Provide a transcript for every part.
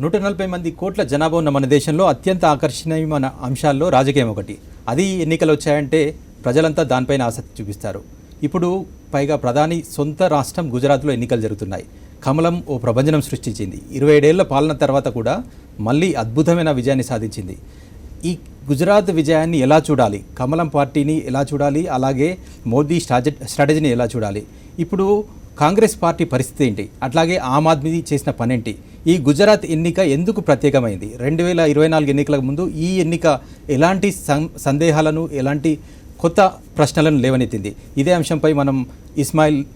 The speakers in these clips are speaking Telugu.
140 మంది కోట్ల జనాభా ఉన్న మన దేశంలో అత్యంత ఆకర్షణీయమైన అంశాల్లో రాజకీయం ఒకటి. అది ఎన్నికలు వచ్చాయంటే ప్రజలంతా దానిపైన ఆసక్తి చూపిస్తారు. ఇప్పుడు పైగా ప్రధాని సొంత రాష్ట్రం గుజరాత్లో ఎన్నికలు జరుగుతున్నాయి. కమలం ఓ ప్రభంజనం సృష్టించింది. 27 ఏళ్ల పాలన తర్వాత కూడా మళ్ళీ అద్భుతమైన విజయాన్ని సాధించింది. ఈ గుజరాత్ విజయాన్ని ఎలా చూడాలి, కమలం పార్టీని ఎలా చూడాలి, అలాగే మోదీ స్ట్రాటజీని ఎలా చూడాలి, ఇప్పుడు కాంగ్రెస్ పార్టీ పరిస్థితి ఏంటి, అట్లాగే ఆమ్ ఆద్మీ చేసిన పనేంటి, ఈ గుజరాత్ ఎన్నిక ఎందుకు ప్రత్యేకమైంది, 2024 ఎన్నికలకు ముందు ఈ ఎన్నిక ఎలాంటి సందేహాలను ఎలాంటి కొత్త ప్రశ్నలను లేవనెత్తింది. ఇదే అంశంపై మనం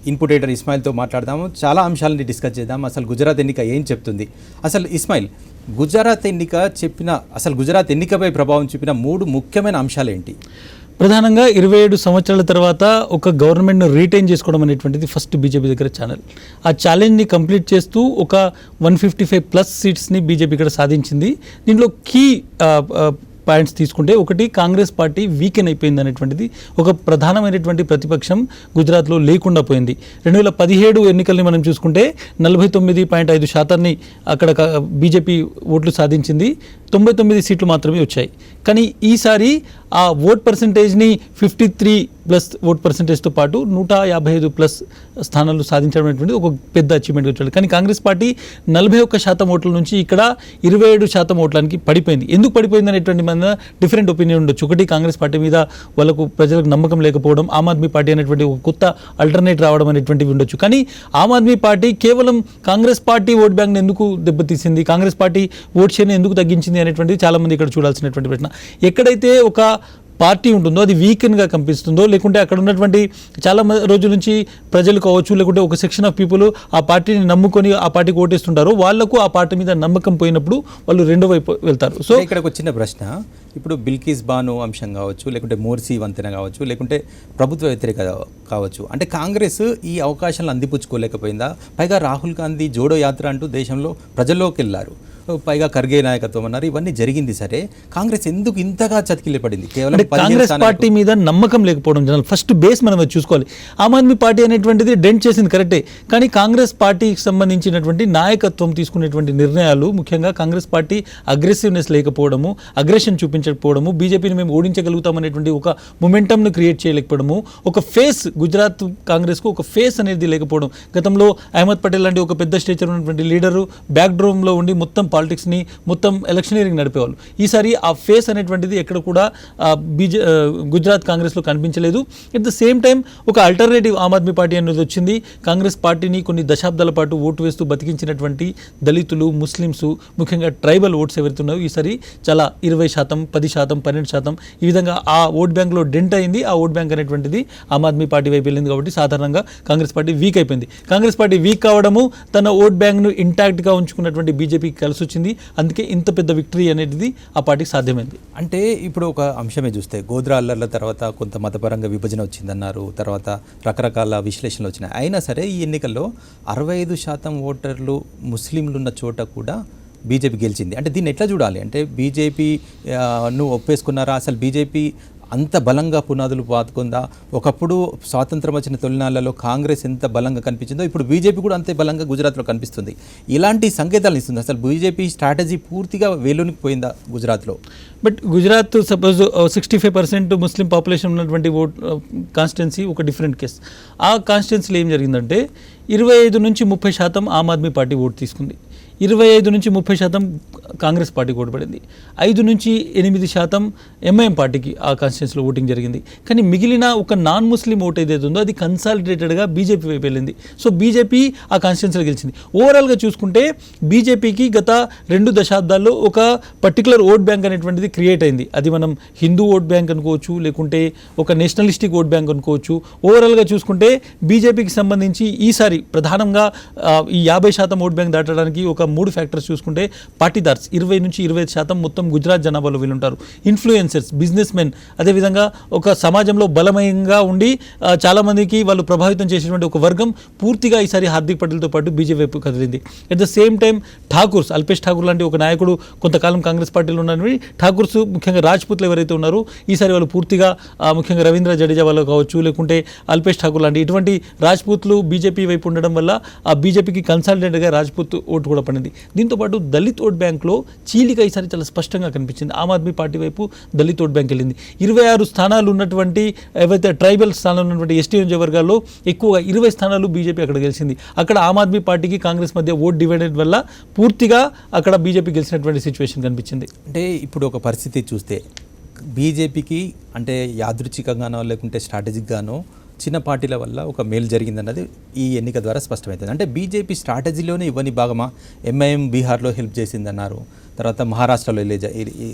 ఇన్పుట్ ఎడిటర్ ఇస్మాయిల్తో మాట్లాడదాము. చాలా అంశాలని డిస్కస్ చేద్దాం. అసలు గుజరాత్ ఎన్నిక ఏం చెప్తుంది, అసలు ఇస్మాయిల్ గుజరాత్ ఎన్నికపై ప్రభావం చూపిన 3 ముఖ్యమైన అంశాలు ఏంటి? ప్రధానంగా 27 సంవత్సరాల తర్వాత ఒక గవర్నమెంట్ను రీటైన్ చేసుకోవడం అనేటువంటిది ఫస్ట్ బీజేపీ దగ్గర ఛానల్. ఆ ఛాలెంజ్ని కంప్లీట్ చేస్తూ ఒక 155+ సీట్స్ని బీజేపీ ఇక్కడ సాధించింది. దీంట్లో కీ పాయింట్స్ తీసుకుంటే ఒకటి, కాంగ్రెస్ పార్టీ వీకెన్ అయిపోయింది అనేటువంటిది ఒక ప్రధానమైనటువంటి ప్రతిపక్షం గుజరాత్లో లేకుండా పోయింది. 2017 ఎన్నికల్ని మనం చూసుకుంటే 49.5% అక్కడ బీజేపీ ఓట్లు సాధించింది. 99 సీట్లు మాత్రమే వచ్చాయి. కానీ ఈసారి ఆ ఓట్ పర్సంటేజ్ని 53+ ఓట్ పర్సంటేజ్తో పాటు 155+ స్థానాలు సాధించడం అనేటువంటి ఒక పెద్ద అచీవ్మెంట్ వచ్చాడు. కానీ కాంగ్రెస్ పార్టీ 41% ఓట్ల నుంచి ఇక్కడ 27% ఓట్లకి పడిపోయింది. ఎందుకు పడిపోయింది అనేటువంటి మన డిఫరెంట్ ఒపీనియన్ ఉండొచ్చు. ఒకటి, కాంగ్రెస్ పార్టీ మీద వాళ్ళకు ప్రజలకు నమ్మకం లేకపోవడం, ఆమ్ ఆద్మీ పార్టీ అనేటువంటి ఒక కొత్త అల్టర్నేట్ రావడం అనేటువంటివి ఉండొచ్చు. కానీ ఆమ్ ఆద్మీ పార్టీ కేవలం కాంగ్రెస్ పార్టీ ఓట్ బ్యాంక్ని ఎందుకు దెబ్బతీసింది, కాంగ్రెస్ పార్టీ ఓట్ షేర్ని ఎందుకు తగ్గించింది అనేటువంటిది చాలామంది ఇక్కడ చూడాల్సినటువంటి ప్రశ్న. ఎక్కడైతే ఒక పార్టీ ఉంటుందో అది వీకెన్గా కనిపిస్తుందో, లేకుంటే అక్కడ ఉన్నటువంటి చాలా రోజుల నుంచి ప్రజలు కావచ్చు, లేకుంటే ఒక సెక్షన్ ఆఫ్ పీపుల్ ఆ పార్టీని నమ్ముకొని ఆ పార్టీకి ఓటేస్తుంటారో వాళ్లకు ఆ పార్టీ మీద నమ్మకం పోయినప్పుడు వాళ్ళు రెండో వైపు వెళ్తారు. సో ఇక్కడ ఒక చిన్న ప్రశ్న, ఇప్పుడు బిల్కిస్ బాను అంశం కావచ్చు, లేకుంటే మోర్సీ వంతెన కావచ్చు, లేకుంటే ప్రభుత్వ వ్యతిరేక కావచ్చు, అంటే కాంగ్రెస్ ఈ అవకాశాలను అందిపుచ్చుకోలేకపోయిందా? పైగా రాహుల్ గాంధీ జోడో యాత్ర అంటూ దేశంలో ప్రజల్లోకి వెళ్ళారు, పైగా ఖర్గే నాయకత్వం అన్నారు, ఇవన్నీ జరిగింది. సరే, కాంగ్రెస్ ఎందుకు ఇంతగా చతికిల్లి పడింది? కేవలం కాంగ్రెస్ పార్టీ మీద నమ్మకం లేకపోవడం జనాలు ఫస్ట్ బేస్ మనం చూసుకోవాలి. ఆమ్ ఆద్మీ పార్టీ అనేటువంటిది డెంట్ చేసింది కరెక్టే, కానీ కాంగ్రెస్ పార్టీకి సంబంధించినటువంటి నాయకత్వం తీసుకునేటువంటి నిర్ణయాలు, ముఖ్యంగా కాంగ్రెస్ పార్టీ అగ్రెసివ్నెస్ లేకపోవడము, అగ్రెషన్ చూపించకపోవడము, బీజేపీని మేము ఓడించగలుగుతామనేటువంటి ఒక మొమెంటమ్ను క్రియేట్ చేయలేకపోవడము, ఒక ఫేస్ గుజరాత్ కాంగ్రెస్కు ఒక ఫేస్ అనేది లేకపోవడం. గతంలో అహ్మద్ పటేల్ లాంటి ఒక పెద్ద స్టేచర్ ఉన్నటువంటి లీడరు బ్యాక్డ్రోమ్లో ఉండి మొత్తం పాలిటిక్స్ని మొత్తం ఎలక్షనీరింగ్ నడిపేవాళ్ళు. ఈసారి ఆ ఫేస్ అనేటువంటిది ఎక్కడ కూడా గుజరాత్ కాంగ్రెస్లో కనిపించలేదు. ఎట్ ద సేమ్ టైం ఒక అల్టర్నేటివ్ ఆమ్ ఆద్మీ పార్టీ అనేది వచ్చింది. కాంగ్రెస్ పార్టీని కొన్ని దశాబ్దాల పాటు ఓటు వేస్తూ బతికించినటువంటి దళితులు, ముస్లిమ్స్, ముఖ్యంగా ట్రైబల్ ఓట్స్ ఎవరైతే ఉన్నాయో ఈసారి చాలా 20%, 10%, 12% ఈ విధంగా ఆ ఓట్ బ్యాంక్లో డెంట్ అయింది. ఆ ఓట్ బ్యాంక్ అనేటువంటిది ఆమ్ ఆద్మీ పార్టీ వైపు వెళ్ళింది. కాబట్టి సాధారణంగా కాంగ్రెస్ పార్టీ వీక్ అయిపోయింది. కాంగ్రెస్ పార్టీ వీక్ కావడము తన ఓట్ బ్యాంక్ను ఇంటాక్ట్గా ఉంచుకున్నటువంటి బీజేపీకి కలిసి వచ్చింది. అందుకే ఇంత పెద్ద విక్టరీ అనేది ఆ పార్టీకి సాధ్యమైంది. అంటే ఇప్పుడు ఒక అంశమే చూస్తే, గోద్రా అల్లర్ల తర్వాత కొంత మతపరంగా విభజన వచ్చిందన్నారు, తర్వాత రకరకాల విశ్లేషణలు వచ్చినాయి. అయినా సరే ఈ ఎన్నికల్లో 65% ఓటర్లు ముస్లింలు ఉన్న చోట కూడా బీజేపీ గెలిచింది. అంటే దీన్ని ఎట్లా చూడాలి? అంటే బీజేపీను ఒప్పేసుకున్నారా? అసలు బీజేపీ అంత బలంగా పునాదులు పాతుకుందా? ఒకప్పుడు స్వాతంత్రం వచ్చిన తొలినాళ్లలో కాంగ్రెస్ ఎంత బలంగా కనిపించిందో ఇప్పుడు బీజేపీ కూడా అంతే బలంగా గుజరాత్లో కనిపిస్తుంది. ఇలాంటి సంకేతాలు ఇస్తుంది. అసలు బీజేపీ స్ట్రాటజీ పూర్తిగా వేలునికి పోయిందా గుజరాత్లో? But Gujarat suppose 65% Muslim population ఉన్నటువంటి కాన్స్టిట్యున్సీ ఒక డిఫరెంట్ కేస్. ఆ కాన్స్టిట్యున్సీలో ఏం జరిగిందంటే 25 నుంచి 30% ఆమ్ ఆద్మీ పార్టీ ఓటు తీసుకుంది, 25 నుంచి 30% కాంగ్రెస్ పార్టీకి ఓటు పడింది, 5 నుంచి 8% ఎంఐఎం పార్టీకి ఆ కాన్స్టిట్యున్సీలో ఓటింగ్ జరిగింది. కానీ మిగిలిన ఒక నాన్ ముస్లిం ఓటు ఏదైతే ఉందో అది కన్సాలిడేటెడ్గా బీజేపీ వైపు వెళ్ళింది. సో బీజేపీ ఆ కాన్స్టిట్యున్సీలో గెలిచింది. ఓవరాల్గా చూసుకుంటే బీజేపీకి గత 2 దశాబ్దాల్లో ఒక పర్టికులర్ ఓట్ బ్యాంక్ అనేటువంటిది క్రియేట్ అయింది. అది మనం హిందూ ఓట్ బ్యాంక్ అనుకోవచ్చు, లేకుంటే ఒక నేషనలిస్టిక్ ఓట్ బ్యాంక్ అనుకోవచ్చు. ఓవరాల్గా చూసుకుంటే బీజేపీకి సంబంధించి ఈసారి ప్రధానంగా ఈ 50% ఓట్ బ్యాంక్ దాటడానికి ఒక 3 ఫ్యాక్టర్స్ చూసుకుంటే, పాటీదార్ స్టార్స్ 20-25% మొత్తం గుజరాత్ జనాభాలో వీళ్ళు ఉంటారు. ఇన్ఫ్లుయెన్సర్స్, బిజినెస్ మెన్, అదేవిధంగా ఒక సమాజంలో బలమయంగా ఉండి చాలామందికి వాళ్ళు ప్రభావితం చేసేటువంటి ఒక వర్గం పూర్తిగా ఈసారి హార్దిక్ పటేల్తో పాటు బీజేపీ వైపు కదిలింది. At the same time Thakurs, Alpesh Thakur లాంటి ఒక నాయకుడు కొంతకాలం కాంగ్రెస్ పార్టీలో ఉన్నవి ఠాకూర్స్, ముఖ్యంగా రాజ్పుత్లు ఎవరైతే ఉన్నారో ఈసారి వాళ్ళు పూర్తిగా ముఖ్యంగా రవీంద్ర జడేజా వాళ్ళు కావచ్చు, లేకుంటే అల్పేష్ ఠాకూర్ లాంటి ఇటువంటి రాజ్పూత్లు బీజేపీ వైపు ఉండడం వల్ల ఆ బీజేపీకి కన్సల్టెంట్గా రాజ్పూత్ ఓటు కూడా పడింది. దీంతోపాటు దళిత్ ఓట్ బ్యాంక్లో చీలిక ఈసారి చాలా స్పష్టంగా కనిపించింది. ఆమ్ ఆద్మీ పార్టీ వైపు దళిత్ ఓట్ బ్యాంక్ వెళ్ళింది. 26 స్థానాలు ఉన్నటువంటి ఏవైతే ట్రైబల్ స్థానాలు ఉన్నటువంటి ఎస్టీ నియోజకవర్గాల్లో ఎక్కువగా 20 స్థానాలు బీజేపీ అక్కడ గెలిచింది. అక్కడ ఆమ్ ఆద్మీ పార్టీకి కాంగ్రెస్ మధ్య ఓట్ డివైడెడ్ వల్ల పూర్తిగా అక్కడ బీజేపీ గెలిచినటువంటి సిచ్యువేషన్ కనిపించింది. అంటే ఇప్పుడు ఒక పరిస్థితి చూస్తే బీజేపీకి అంటే యాదృచ్ఛికంగానో లేకుంటే స్ట్రాటజిక్గానో చిన్న పార్టీల వల్ల ఒక మేలు జరిగిందన్నది ఈ ఎన్నిక ద్వారా స్పష్టమవుతుంది. అంటే బీజేపీ స్ట్రాటజీలోనే ఇవన్నీ భాగమా? ఎంఐఎం బీహార్లో హెల్ప్ చేసిందన్నారు, తర్వాత మహారాష్ట్రలో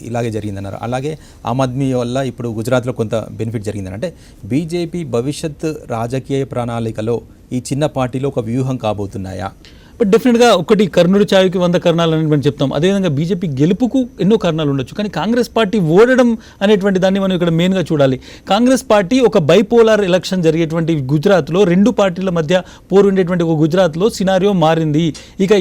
ఇలాగే జరిగిందన్నారు, అలాగే ఆమ్ ఆద్మీ వల్ల ఇప్పుడు గుజరాత్లో కొంత బెనిఫిట్ జరిగిందని. అంటే బీజేపీ భవిష్యత్ రాజకీయ ప్రణాళికలో ఈ చిన్న పార్టీలో ఒక వ్యూహం కాబోతున్నాయా? బట్ డెఫినెట్గా ఒకటి కర్ణుడి చావుకి 100 కర్ణాలు అని మనం చెప్తాం. అదేవిధంగా బీజేపీ గెలుపుకు ఎన్నో కారణాలు ఉండొచ్చు, కానీ కాంగ్రెస్ పార్టీ ఓడడం అనేటువంటి దాన్ని మనం ఇక్కడ మెయిన్గా చూడాలి. కాంగ్రెస్ పార్టీ ఒక బైపోలార్ ఎలక్షన్ జరిగేటువంటి గుజరాత్లో, రెండు పార్టీల మధ్య పోరు ఉండేటువంటి ఒక గుజరాత్లో సినారియో మారింది. ఇక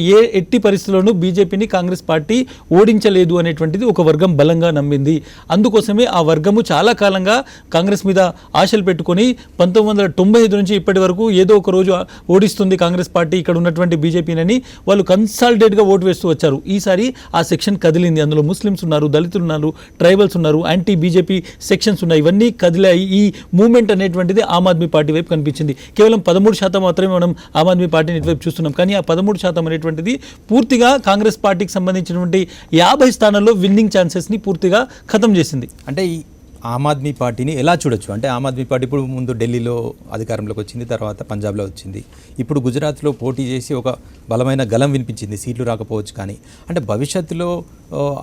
ఎట్టి పరిస్థితుల్లోనూ బీజేపీని కాంగ్రెస్ పార్టీ ఓడించలేదు అనేటువంటిది ఒక వర్గం బలంగా నమ్మింది. అందుకోసమే ఆ వర్గము చాలా కాలంగా కాంగ్రెస్ మీద ఆశలు పెట్టుకొని 1995 నుంచి ఇప్పటి వరకు ఏదో ఒక రోజు ఓడిస్తుంది కాంగ్రెస్ పార్టీ ఇక్కడ ఉన్నటువంటి బీజేపీ అని వాళ్ళు కన్సాలిడేట్గా ఓటు వేస్తూ వచ్చారు. ఈసారి ఆ సెక్షన్ కదిలింది. అందులో ముస్లిమ్స్ ఉన్నారు, దళితులు ఉన్నారు, ట్రైబల్స్ ఉన్నారు, యాంటీ బీజేపీ సెక్షన్స్ ఉన్నాయి. ఇవన్నీ కదిలాయి. ఈ మూవ్మెంట్ అనేటువంటిది ఆమ్ ఆద్మీ పార్టీ వైపు కనిపించింది. కేవలం 13% మాత్రమే మనం ఆమ్ ఆద్మీ పార్టీని ఇటువైపు చూస్తున్నాం. కానీ ఆ 13% అనేటువంటిది పూర్తిగా కాంగ్రెస్ పార్టీకి సంబంధించినటువంటి 50 స్థానాల్లో విన్నింగ్ ఛాన్సెస్ని పూర్తిగా ఖతం చేసింది. అంటే ఈ ఆమ్ ఆద్మీ పార్టీని ఎలా చూడొచ్చు? అంటే ఆమ్ ఆద్మీ పార్టీ ఇప్పుడు ముందు ఢిల్లీలో అధికారంలోకి వచ్చింది, తర్వాత పంజాబ్లో వచ్చింది, ఇప్పుడు గుజరాత్లో పోటీ చేసి ఒక బలమైన గలం వినిపించింది, సీట్లు రాకపోవచ్చు. కానీ అంటే భవిష్యత్తులో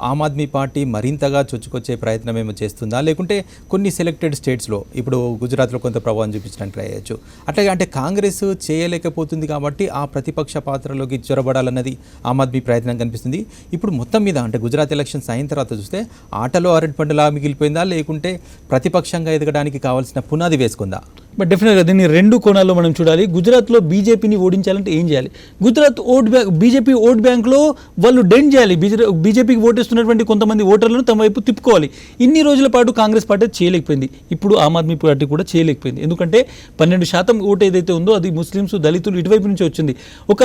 ఆమ్ ఆద్మీ పార్టీ మరింతగా చొచ్చుకొచ్చే ప్రయత్నం ఏమో చేస్తుందా, లేకుంటే కొన్ని సెలెక్టెడ్ స్టేట్స్లో ఇప్పుడు గుజరాత్లో కొంత ప్రభావం చూపించడానికి ట్రై చేయొచ్చు? అట్లాగే అంటే కాంగ్రెస్ చేయలేకపోతుంది కాబట్టి ఆ ప్రతిపక్ష పాత్రలోకి చొరబడాలన్నది ఆమ్ ఆద్మీ ప్రయత్నం కనిపిస్తుంది. ఇప్పుడు మొత్తం మీద అంటే గుజరాత్ ఎలక్షన్స్ అయిన తర్వాత చూస్తే ఆటలో అరటిపండులా మిగిలిపోయిందా, లేకుంటే ప్రతిపక్షంగా ఎదగడానికి కావాల్సిన పునాది వేసుకుందా? బట్ డెఫినెట్గా దీన్ని రెండు కోణాల్లో మనం చూడాలి. గుజరాత్లో బీజేపీని ఓడించాలంటే ఏం చేయాలి? గుజరాత్ బీజేపీ ఓట్ బ్యాంక్లో వాళ్ళు డెంట్ చేయాలి. బీజేపీకి ఓటేస్తున్నటువంటి కొంతమంది ఓటర్లను తమ వైపు తిప్పుకోవాలి. ఇన్ని రోజుల పాటు కాంగ్రెస్ పార్టీ చేయలేకపోయింది, ఇప్పుడు ఆమ్ ఆద్మీ పార్టీ కూడా చేయలేకపోయింది. ఎందుకంటే 12% ఓటు ఏదైతే ఉందో అది ముస్లిమ్స్, దళితులు ఇటువైపు నుంచి వచ్చింది. ఒక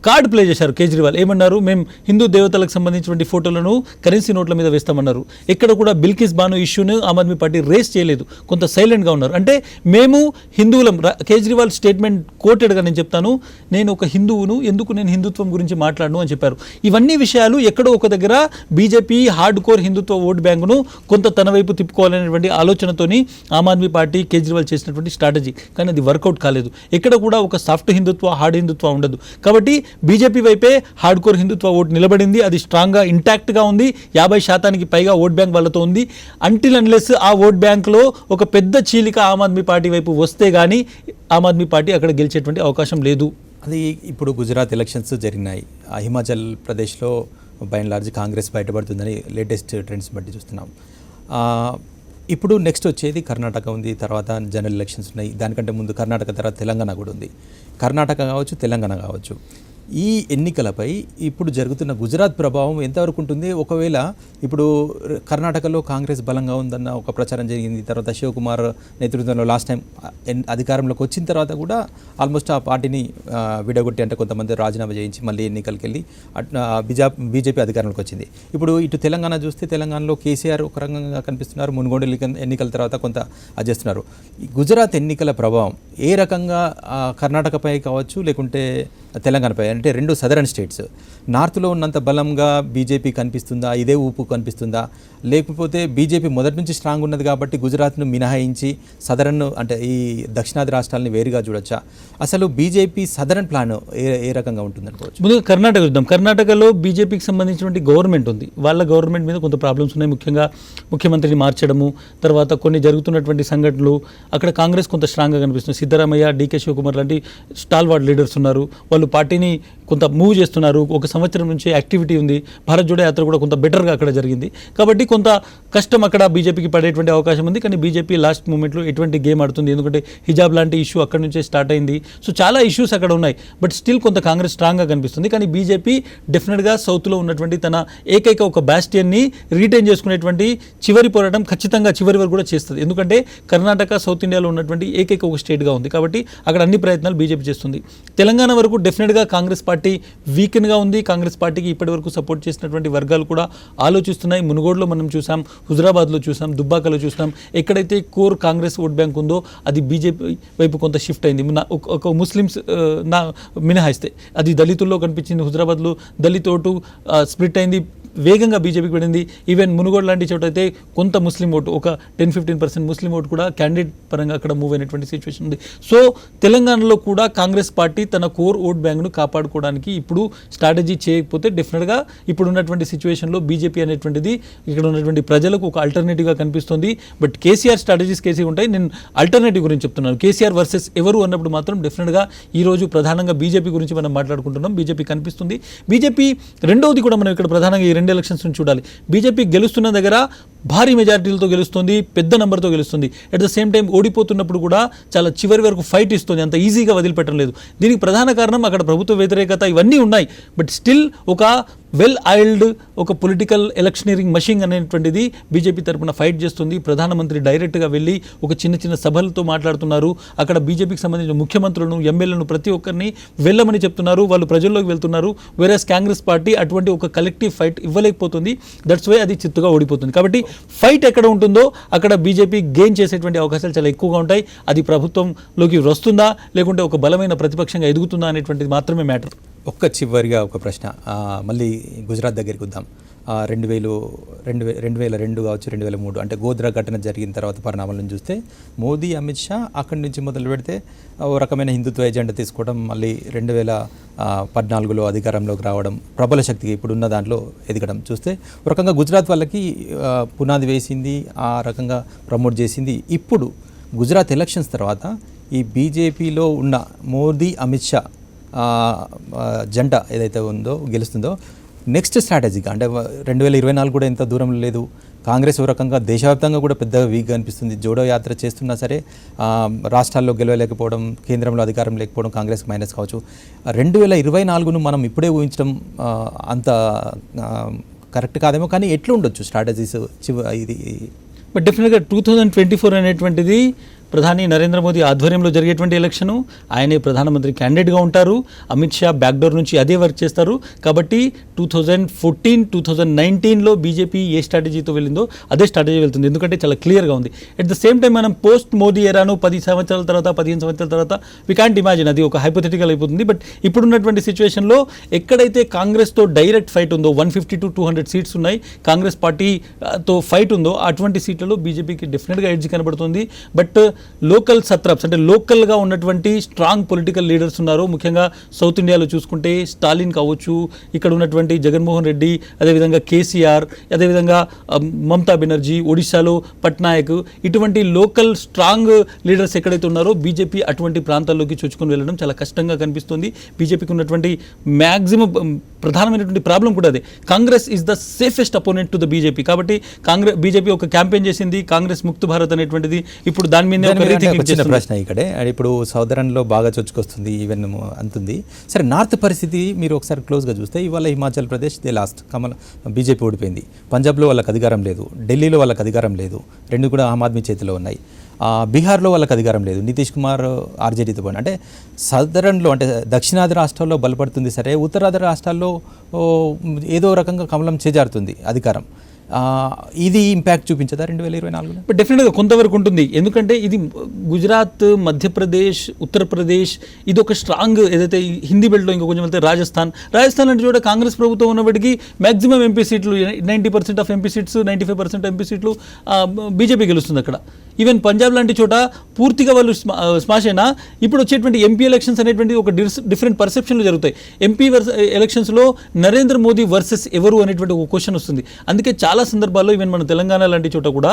కార్డ్ ప్లే చేశారు కేజ్రీవాల్. ఏమన్నారు? మేము హిందూ దేవతలకు సంబంధించినటువంటి ఫోటోలను కరెన్సీ నోట్ల మీద వేస్తామన్నారు. ఎక్కడ కూడా బిల్కిస్ బాను ఇష్యూను ఆమ్ ఆద్మీ పార్టీ రేస్ చేయలేదు, కొంత సైలెంట్గా ఉన్నారు. అంటే మేము హిందువులం. కేజ్రీవాల్ స్టేట్మెంట్ కోటెడ్గా నేను చెప్తాను, నేను ఒక హిందువును, ఎందుకు నేను హిందుత్వం గురించి మాట్లాడను అని చెప్పారు. ఇవన్నీ విషయాలు ఎక్కడో ఒక దగ్గర బీజేపీ హార్డ్ కోర్ హిందుత్వ ఓట్ బ్యాంకును కొంత తన వైపు తిప్పుకోవాలనేటువంటి ఆలోచనతోని ఆమ్ ఆద్మీ పార్టీ కేజ్రీవాల్ చేసినటువంటి స్ట్రాటజీ. కానీ అది వర్కౌట్ కాలేదు. ఎక్కడ కూడా ఒక సాఫ్ట్ హిందుత్వ, హార్డ్ హిందుత్వ ఉండదు. కాబట్టి బీజేపీ వైపే హార్డ్ కోర్ హిందుత్వ ఓటు నిలబడింది. అది స్ట్రాంగ్గా ఇంటాక్ట్గా ఉంది. 50% పైగా ఓట్ బ్యాంక్ వాళ్ళతో ఉంది. అంటిల్ అన్లెస్ ఆ ఓట్ బ్యాంక్లో ఒక పెద్ద చీలిక ఆమ్ ఆద్మీ పార్టీ వైపు వస్తే కానీ ఆమ్ ఆద్మీ పార్టీ అక్కడ గెలిచేటువంటి అవకాశం లేదు. అది ఇప్పుడు గుజరాత్ ఎలక్షన్స్ జరిగినాయి. హిమాచల్ ప్రదేశ్లో బై అండ్ లార్జ్ కాంగ్రెస్ బయటపడుతుందని లేటెస్ట్ ట్రెండ్స్ బట్టి చూస్తున్నాం. ఇప్పుడు నెక్స్ట్ వచ్చేది కర్ణాటక ఉంది, తర్వాత జనరల్ ఎలక్షన్స్ ఉన్నాయి. దానికంటే ముందు కర్ణాటక తర్వాత తెలంగాణ కూడా ఉంది. కర్ణాటక కావచ్చు, తెలంగాణ కావచ్చు, ఈ ఎన్నికలపై ఇప్పుడు జరుగుతున్న గుజరాత్ ప్రభావం ఎంతవరకు ఉంటుంది? ఒకవేళ ఇప్పుడు కర్ణాటకలో కాంగ్రెస్ బలంగా ఉందన్న ఒక ప్రచారం జరిగింది, తర్వాత శివకుమార్ నేతృత్వంలో లాస్ట్ టైం అధికారంలోకి వచ్చిన తర్వాత కూడా ఆల్మోస్ట్ ఆ పార్టీని విడగొట్టి, అంటే కొంతమంది రాజీనామా చేయించి మళ్ళీ ఎన్నికలకి వెళ్ళి బీజేపీ అధికారంలోకి వచ్చింది. ఇప్పుడు ఇటు తెలంగాణ చూస్తే తెలంగాణలో కేసీఆర్ ఒక రకంగా కనిపిస్తున్నారు, మున్గోడు ఎన్నికల తర్వాత కొంత అది చేస్తున్నారు. గుజరాత్ ఎన్నికల ప్రభావం ఏ రకంగా కర్ణాటకపై కావచ్చు, లేకుంటే తెలంగాణపై, అంటే రెండు సదరన్ స్టేట్స్, నార్త్లో ఉన్నంత బలంగా బీజేపీ కనిపిస్తుందా? ఇదే ఊపు కనిపిస్తుందా? లేకపోతే బీజేపీ మొదటి నుంచి స్ట్రాంగ్ ఉన్నది కాబట్టి గుజరాత్ను మినహాయించి సదరన్, అంటే ఈ దక్షిణాది రాష్ట్రాలని వేరుగా చూడొచ్చా? అసలు బీజేపీ సదరన్ ప్లాన్ ఏ రకంగా ఉంటుంది అనుకోవచ్చు? ముందుగా కర్ణాటక చూద్దాం. కర్ణాటకలో బీజేపీకి సంబంధించినటువంటి గవర్నమెంట్ ఉంది. వాళ్ళ గవర్నమెంట్ మీద కొంత ప్రాబ్లమ్స్ ఉన్నాయి. ముఖ్యంగా ముఖ్యమంత్రిని మార్చడము, తర్వాత కొన్ని జరుగుతున్నటువంటి సంఘటనలు. అక్కడ కాంగ్రెస్ కొంత స్ట్రాంగ్గా కనిపిస్తుంది. సిద్ధరామయ్య, డీకే శివకుమార్ లాంటి స్టాల్వార్డ్ లీడర్స్ ఉన్నారు. వాళ్ళు పార్టీని కొంత మూవ్ చేస్తున్నారు. ఒక సంవత్సరం నుంచి యాక్టివిటీ ఉంది. భారత్ జోడో యాత్ర కూడా కొంత బెటర్గా అక్కడ జరిగింది. కాబట్టి కొంత కష్టం అక్కడ బీజేపీకి పడేటువంటి అవకాశం ఉంది. కానీ బీజేపీ లాస్ట్ మూమెంట్లో ఎటువంటి గేమ్ ఆడుతుంది, ఎందుకంటే హిజాబ్ లాంటి ఇష్యూ అక్కడ నుంచే స్టార్ట్ అయింది. సో చాలా ఇష్యూస్ అక్కడ ఉన్నాయి. బట్ స్టిల్ కొంత కాంగ్రెస్ స్ట్రాంగ్గా కనిపిస్తుంది. కానీ బీజేపీ డెఫినెట్గా సౌత్లో ఉన్నటువంటి తన ఏకైక ఒక బ్యాస్టియన్ని రీటైన్ చేసుకునేటువంటి చివరి పోరాటం ఖచ్చితంగా చివరి వరకు కూడా చేస్తుంది. ఎందుకంటే కర్ణాటక సౌత్ ఇండియాలో ఉన్నటువంటి ఏకైక ఒక స్టేట్గా ఉంది. కాబట్టి అక్కడ అన్ని ప్రయత్నాలు బీజేపీ చేస్తుంది. తెలంగాణ వరకు డెఫినెట్గా కాంగ్రెస్ పార్టీ వీకెన్గా ఉంది. కాంగ్రెస్ పార్టీకి ఇప్పటి వరకు సపోర్ట్ చేసినటువంటి వర్గాలు కూడా ఆలోచిస్తున్నాయి. మునుగోడులో మనం చూసాం, హుజరాబాద్లో చూసాం, దుబ్బాకలో చూసాం. ఎక్కడైతే కోర్ కాంగ్రెస్ ఓట్ బ్యాంక్ ఉందో అది బీజేపీ వైపు కొంత షిఫ్ట్ అయింది. ఒక ముస్లిమ్స్ మినహాయిస్తే అది దళితుల్లో కనిపించింది. హుజరాబాద్లో దళిత్ ఓటు స్ప్లిట్ అయింది, వేగంగా బీజేపీకి పడింది. ఈవెన్ మునుగోడు లాంటి చోట అయితే కొంత ముస్లిం ఓటు, ఒక 10-15% ముస్లిం ఓటు కూడా క్యాండిడేట్ పరంగా అక్కడ మూవ్ అయినటువంటి సిచ్యువేషన్ ఉంది. సో తెలంగాణలో కూడా కాంగ్రెస్ పార్టీ తన కోర్ ఓట్ బ్యాంక్ను కాపాడుకోవడానికి ఇప్పుడు స్ట్రాటజీ చేయకపోతే డెఫినెట్గా ఇప్పుడు ఉన్నటువంటి సిచ్యువేషన్లో బీజేపీ అనేటువంటిది ఇక్కడ ఉన్నటువంటి ప్రజలకు ఒక ఆల్టర్నేటివ్గా కనిపిస్తుంది. బట్ కేసీఆర్ స్ట్రాటజీస్ ఉంటాయి. నేను ఆల్టర్నేటివ్ గురించి చెప్తున్నాను. కేసీఆర్ వర్సెస్ ఎవరు అన్నప్పుడు మాత్రం డెఫినెట్గా ఈరోజు ప్రధానంగా బీజేపీ గురించి మనం మాట్లాడుకుంటున్నాం. బీజేపీ కనిపిస్తుంది. బీజేపీ రెండవది కూడా మనం ఇక్కడ ప్రధానంగా ఈ 2 ఎలక్షన్స్ నుంచి చూడాలి. బీజేపీ గెలుస్తున్న దగ్గర భారీ మెజారిటీలతో గెలుస్తుంది, పెద్ద నెంబర్తో గెలుస్తుంది. అట్ ద సేమ్ టైం ఓడిపోతున్నప్పుడు కూడా చాలా చివరి వరకు ఫైట్ ఇస్తుంది, అంత ఈజీగా వదిలిపెట్టడం లేదు. దీనికి ప్రధాన కారణం అక్కడ ప్రభుత్వ వ్యతిరేకత ఇవన్నీ ఉన్నాయి. బట్ స్టిల్ ఒక వెల్ ఆయిల్డ్ ఒక పొలిటికల్ ఎలక్షనీరింగ్ మషిన్ అనేటువంటిది బీజేపీ తరపున ఫైట్ చేస్తుంది. ప్రధానమంత్రి డైరెక్ట్గా వెళ్ళి ఒక చిన్న చిన్న సభలతో మాట్లాడుతున్నారు. అక్కడ బీజేపీకి సంబంధించిన ముఖ్యమంత్రులను, ఎమ్మెల్యేలను ప్రతి ఒక్కరిని వెళ్ళమని చెప్తున్నారు. వాళ్ళు ప్రజల్లోకి వెళ్తున్నారు. వేరేస్ కాంగ్రెస్ పార్టీ అటువంటి ఒక కలెక్టివ్ ఫైట్ ఇవ్వలేకపోతుంది. దట్స్ వై అది చిత్తుగా ఓడిపోతుంది. కాబట్టి ఫైట్ ఎక్కడ ఉంటుందో అక్కడ బీజేపీ గెయిన్ చేసేటువంటి అవకాశాలు చాలా ఎక్కువగా ఉంటాయి. అది ప్రభుత్వంలోకి వస్తుందా లేకుంటే ఒక బలమైన ప్రతిపక్షంగా ఎదుగుతుందా అనేటువంటిది మాత్రమే మ్యాటర్. ఒక్క చివరిగా ఒక ప్రశ్న, మళ్ళీ గుజరాత్ దగ్గరికి వద్దాం. 2002 కావచ్చు, 2003 అంటే గోద్రా ఘటన జరిగిన తర్వాత పరిణామాలను చూస్తే మోదీ, అమిత్ షా అక్కడి నుంచి మొదలు పెడితే ఓ రకమైన హిందుత్వ ఎజెండా తీసుకోవడం, మళ్ళీ 2014లో అధికారంలోకి రావడం, ప్రబల శక్తికి ఇప్పుడున్న దాంట్లో ఎదగడం చూస్తే ఒక రకంగా గుజరాత్ వాళ్ళకి పునాది వేసింది, ఆ రకంగా ప్రమోట్ చేసింది. ఇప్పుడు గుజరాత్ ఎలక్షన్స్ తర్వాత ఈ బీజేపీలో ఉన్న మోదీ, అమిత్ షా జంట ఏదైతే ఉందో గెలుస్తుందో నెక్స్ట్ స్ట్రాటజీగా అంటే 2024 కూడా ఎంత దూరంలో లేదు. కాంగ్రెస్ ఓ రకంగా దేశవ్యాప్తంగా కూడా పెద్దగా వీక్గా అనిపిస్తుంది. జోడో యాత్ర చేస్తున్నా సరే రాష్ట్రాల్లో గెలవలేకపోవడం, కేంద్రంలో అధికారం లేకపోవడం కాంగ్రెస్కి మైనస్ కావచ్చు. 2024ను మనం ఇప్పుడే ఊహించడం అంత కరెక్ట్ కాదేమో. కానీ ఎట్లా ఉండొచ్చు స్ట్రాటజీస్ ఇది? బట్ డెఫినెట్గా 2024 అనేటువంటిది ప్రధాని నరేంద్ర మోదీ ఆధ్వర్యంలో జరిగేటువంటి ఎలక్షను. ఆయనే ప్రధానమంత్రి క్యాండిడేట్గా ఉంటారు. అమిత్ షా బ్యాక్డోర్ నుంచి అదే వర్క్ చేస్తారు. కాబట్టి 2014-2019లో బీజేపీ ఏ స్ట్రాటజీతో వెళ్ళిందో అదే స్ట్రాటజీ వెళ్తుంది. ఎందుకంటే చాలా క్లియర్గా ఉంది. అట్ ద సేమ్ టైం మనం పోస్ట్ మోదీ ఎరాను 10 సంవత్సరాల తర్వాత, 15 సంవత్సరాల తర్వాత వి కాంట్ ఇమాజిన్, అది ఒక హైపోథెటికల్ అయిపోతుంది. బట్ ఇప్పుడున్నటువంటి సిచ్యువేషన్లో ఎక్కడైతే కాంగ్రెస్తో డైరెక్ట్ ఫైట్ ఉందో 150-200 సీట్స్ ఉన్నాయి, కాంగ్రెస్ పార్టీతో ఫైట్ ఉందో అటువంటి సీట్లలో బీజేపీకి డెఫినెట్గా ఎడ్జ్ కనబడుతుంది. బట్ లోకల్ సత్రాప్స్ అంటే లోకల్గా ఉన్నటువంటి స్ట్రాంగ్ పొలిటికల్ లీడర్స్ ఉన్నారు. ముఖ్యంగా సౌత్ ఇండియాలో చూసుకుంటే స్టాలిన్ కావచ్చు, ఇక్కడ ఉన్నటువంటి జగన్మోహన్ రెడ్డి, అదేవిధంగా కేసీఆర్, అదేవిధంగా మమతా బెనర్జీ, ఒడిశాలో పట్నాయక్, ఇటువంటి లోకల్ స్ట్రాంగ్ లీడర్స్ ఎక్కడైతే ఉన్నారో బీజేపీ అటువంటి ప్రాంతాల్లోకి చొచ్చుకొని వెళ్ళడం చాలా కష్టంగా కనిపిస్తుంది. బీజేపీకి ఉన్నటువంటి మ్యాక్సిమం ప్రధానమైనటువంటి ప్రాబ్లం కూడా అదే. Congress is the safest opponent to the BJP. కాబట్టి బీజేపీ ఒక క్యాంపెయిన్ చేసింది, కాంగ్రెస్ ముక్త భారత్ అనేటువంటిది. ఇప్పుడు దాని మీద చిన్న ప్రశ్న ఇక్కడే, ఇప్పుడు సౌదరన్లో బాగా చొచ్చుకొస్తుంది, ఈవెన్ అంతుంది. సరే, నార్త్ పరిస్థితి మీరు ఒకసారి క్లోజ్గా చూస్తే ఇవాళ హిమాచల్ ప్రదేశ్ లాస్ట్ బీజేపీ ఓడిపోయింది. పంజాబ్లో వాళ్ళకి అధికారం లేదు, ఢిల్లీలో వాళ్ళకి అధికారం లేదు, రెండు కూడా ఆమ్ ఆద్మీ చేతిలో ఉన్నాయి. బీహార్లో వాళ్ళకి అధికారం లేదు, నితీష్ కుమార్ ఆర్జేడీతో పోయిన. అంటే సదరన్లో అంటే దక్షిణాది రాష్ట్రాల్లో బలపడుతుంది సరే, ఉత్తరాది రాష్ట్రాల్లో ఏదో రకంగా కమలం చేజారుతుంది అధికారం. ఇది ఇంపాక్ట్ చూపించదా 2024లో? బట్ డెఫినెట్గా కొంతవరకు ఉంటుంది. ఎందుకంటే ఇది గుజరాత్, మధ్యప్రదేశ్, ఉత్తరప్రదేశ్, ఇది ఒక స్ట్రాంగ్ ఏదైతే హిందీ బెల్ట్లో ఇంకా కొంచెం వెళ్తే రాజస్థాన్ అంటే చూడ కాంగ్రెస్ ప్రభుత్వం ఉన్నప్పటికీ మ్యాక్సిమం ఎంపీ సీట్లు 90% ఆఫ్ ఎంపీ సీట్స్, 95% ఎంపీ సీట్లు బీజేపీ గెలుస్తుంది అక్కడ. ఈవెన్ పంజాబ్ లాంటి చోట పూర్తిగా వాళ్ళు స్మాష్ అయినా ఇప్పుడు వచ్చేటువంటి ఎంపీ ఎలక్షన్స్ అనేటువంటి ఒక డిఫరెంట్ పర్సెప్షన్లు జరుగుతాయి. ఎంపీ ఎలక్షన్స్లో నరేంద్ర మోదీ వర్సెస్ ఎవరు అనేటువంటి ఒక క్వశ్చన్ వస్తుంది. అందుకే చాలా సందర్భాల్లో ఈవెన్ మన తెలంగాణ లాంటి చోట కూడా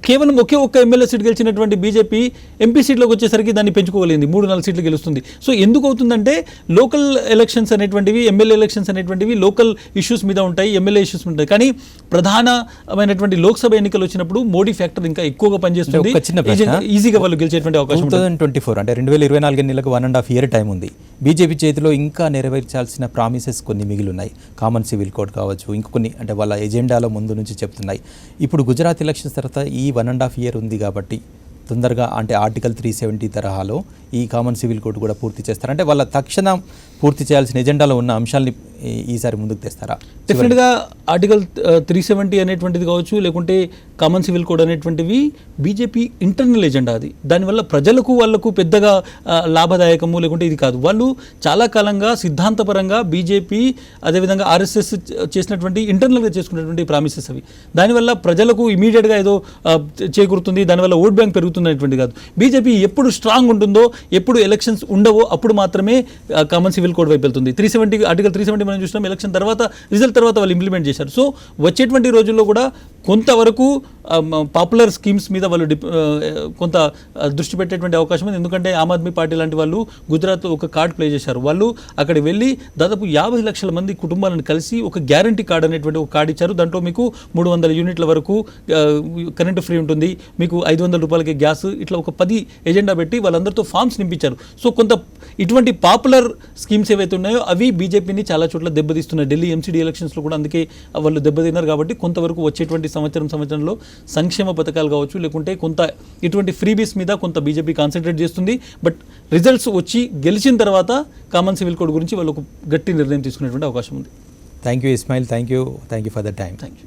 కేవలం ఒకే ఒక్క ఎమ్మెల్యే సీట్ గెలిచినటువంటి బీజేపీ ఎంపీ సీట్లోకి వచ్చేసరికి దాన్ని పెంచుకోగలిగింది, 3-4 సీట్లు గెలుస్తుంది. సో ఎందుకు అవుతుందంటే లోకల్ ఎలక్షన్స్ అనేటువంటివి, ఎమ్మెల్యే ఎలక్షన్స్ అనేటువంటివి లోకల్ ఇష్యూస్ మీద ఉంటాయి, ఎమ్మెల్యే ఇష్యూస్ ఉంటాయి. కానీ ప్రధానమైనటువంటి లోక్సభ ఎన్నికలు వచ్చినప్పుడు మోడీ ఫ్యాక్టర్ ఇంకా ఎక్కువగా పనిచేస్తుంది, ఒక చిన్న ప్రశ్న. ఈజీగా వాళ్ళు గెలిచేటువంటి అవకాశం ఉంటుంది. 2024 అంటే 2024 ఎన్నికలకు 1.5 year టైం ఉంది. బీజేపీ చేతిలో ఇంకా నెరవేర్చాల్సిన ప్రామిసెస్ కొన్ని మిగిలి ఉన్నాయి. కామన్ సివిల్ కోడ్ కావచ్చు, ఇంకొన్ని అంటే వాళ్ళ ఎజెండాలో ముందు నుంచి చెప్తున్నాయి. ఇప్పుడు గుజరాత్ ఎలక్షన్స్ తర్వాత ఈ 1.5 year ఉంది కాబట్టి తొందరగా అంటే ఆర్టికల్ 370 తరహాలో ఈ కామన్ సివిల్ కోడ్ కూడా పూర్తి చేస్తారా? అంటే వాళ్ళ తక్షణం పూర్తి చేయాల్సిన ఎజెండాలో ఉన్న అంశాలని ఈసారి ముందుకు తెస్తారా? డెఫినెట్గా ఆర్టికల్ 370 అనేటువంటిది కావచ్చు, లేకుంటే కామన్ సివిల్ కోడ్ అనేటువంటివి బీజేపీ ఇంటర్నల్ ఎజెండా. అది దానివల్ల ప్రజలకు వాళ్ళకు పెద్దగా లాభదాయకము లేకుంటే ఇది కాదు. వాళ్ళు చాలా కాలంగా సిద్ధాంతపరంగా బీజేపీ అదేవిధంగా ఆర్ఎస్ఎస్ చేసినటువంటి ఇంటర్నల్గా చేసుకున్నటువంటి ప్రామిసెస్ అవి. దానివల్ల ప్రజలకు ఇమీడియట్గా ఏదో చేకూరుతుంది, దానివల్ల ఓట్ బ్యాంక్ పెరుగుతుంది అనేటువంటి కాదు. బీజేపీ ఎప్పుడు స్ట్రాంగ్ ఉంటుందో, ఎప్పుడు ఎలక్షన్స్ ఉండవో అప్పుడు మాత్రమే కామన్ సివిల్ కోడ్ వైపు వెళ్తుంది. ఆర్టికల్ 370 మనం చూసినాం, ఎలక్షన్ తర్వాత రిజల్ట్ తర్వాత వాళ్ళు ఇంప్లిమెంట్ చేశారు. సో వచ్చేటువంటి రోజుల్లో కూడా కొంతవరకు పాపులర్ స్కీమ్స్ మీద వాళ్ళు కొంత దృష్టి పెట్టేటువంటి అవకాశం ఉంది. ఎందుకంటే ఆమ్ ఆద్మీ పార్టీ లాంటి వాళ్ళు గుజరాత్ ఒక కార్డ్ ప్లే చేశారు. వాళ్ళు అక్కడ వెళ్ళి దాదాపు 50 లక్షల మంది కుటుంబాలను కలిసి ఒక గ్యారంటీ కార్డ్ అనేటువంటి ఒక కార్డు ఇచ్చారు. దాంట్లో మీకు 300 యూనిట్ల వరకు కరెంటు ఫ్రీ ఉంటుంది, మీకు 500 రూపాయలకి గ్యాస్, ఇట్లా ఒక 10 ఎజెండా పెట్టి వాళ్ళందరితో ఫామ్స్ నింపించారు. సో కొంత ఇటువంటి పాపులర్ స్కీమ్స్ ఏవైతే ఉన్నాయో అవి బీజేపీని చాలా చోట్ల దెబ్బతీస్తున్నాయి. ఢిల్లీ ఎంసీడీ ఎలక్షన్స్లో కూడా అందుకే వాళ్ళు దెబ్బతిన్నారు. కాబట్టి కొంతవరకు వచ్చేటువంటి సంవత్సరంలో సంక్షేమ పథకాలు కావచ్చు, లేకుంటే కొంత ఇటువంటి ఫ్రీబీస్ మీద కొంత బీజేపీ కాన్సన్ట్రేట్ చేస్తుంది. బట్ రిజల్ట్స్ వచ్చి గెలిచిన తర్వాత కామన్ సివిల్ కోడ్ గురించి వాళ్ళు ఒక గట్టి నిర్ణయం తీసుకునేటువంటి అవకాశం ఉంది. Thank you Ismail, thank you for the time. Thank you.